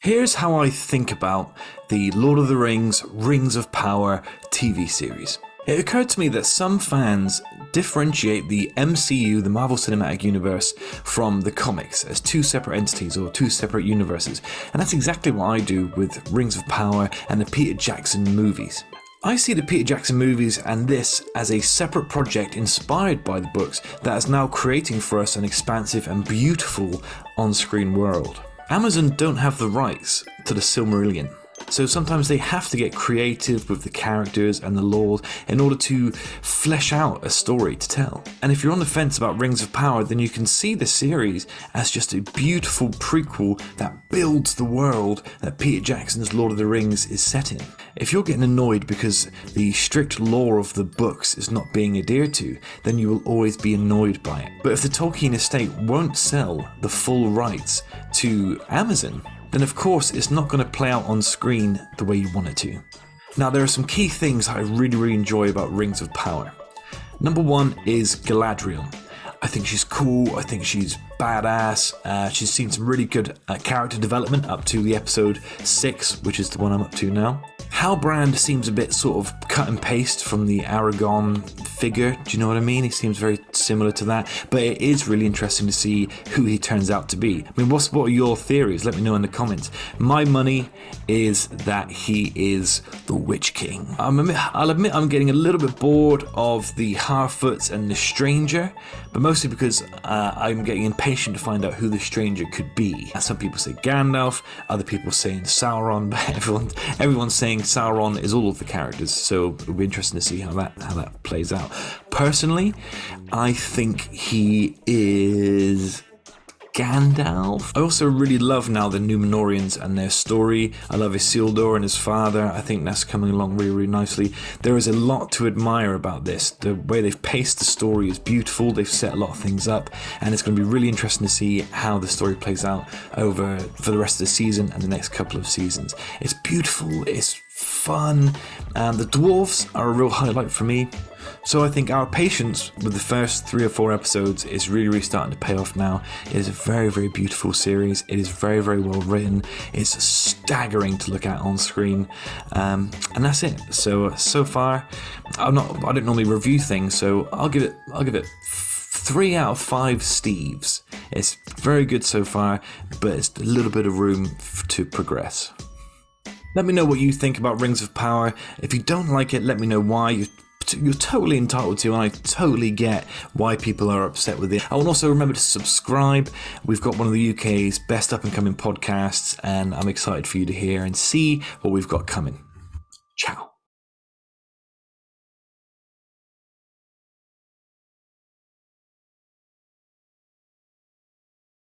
Here's how I think about the Lord of the Rings, Rings of Power TV series. It occurred to me that some fans differentiate the MCU, the Marvel Cinematic Universe, from the comics as two separate entities or two separate universes. And that's exactly what I do with Rings of Power and the Peter Jackson movies. I see the Peter Jackson movies and this as a separate project inspired by the books that is now creating for us an expansive and beautiful on-screen world. Amazon don't have the rights to the Silmarillion, so sometimes they have to get creative with the characters and the lore in order to flesh out a story to tell. And if you're on the fence about Rings of Power, then you can see the series as just a beautiful prequel that builds the world that Peter Jackson's Lord of the Rings is set in. If you're getting annoyed because the strict lore of the books is not being adhered to, then you will always be annoyed by it. But if the Tolkien estate won't sell the full rights to Amazon, then of course it's not going to play out on screen the way you want it to. Now, there are some key things I really enjoy about Rings of Power. Number one is Galadriel. I think she's cool, I think she's badass, she's seen some really good character development up to the episode 6, which is the one I'm up to now. Halbrand seems a bit sort of cut and paste from the Aragorn figure, do you know what I mean? He seems very similar to that, but it is really interesting to see who he turns out to be. I mean, what are your theories? Let me know in the comments. My money is that he is the Witch King. I'll admit I'm getting a little bit bored of the Harfoots and the Stranger, but mostly because I'm getting impatient to find out who the Stranger could be. Some people say Gandalf, other people saying Sauron, but everyone's saying Sauron is all of the characters, so it'll be interesting to see how that plays out. Personally, I think he is Gandalf. I also really love now the Númenóreans and their story. I love Isildur and his father. I think that's coming along really nicely. There is a lot to admire about this. The way they've paced the story is beautiful. They've set a lot of things up, and it's going to be really interesting to see how the story plays out for the rest of the season and the next couple of seasons. It's beautiful, it's fun, and the dwarves are a real highlight for me. So I think our patience with the first 3 or 4 episodes is really starting to pay off now. It is a very beautiful series. It is very well written. It's staggering to look at on screen, and that's it. So far, I don't normally review things, so I'll give it 3 out of 5 Steves. It's very good so far, but it's a little bit of room to progress. Let me know what you think about Rings of Power. If you don't like it, let me know why. You're totally entitled to, and I totally get why people are upset with it. I will also remember to subscribe. We've got one of the UK's best up and coming podcasts, and I'm excited for you to hear and see what we've got coming.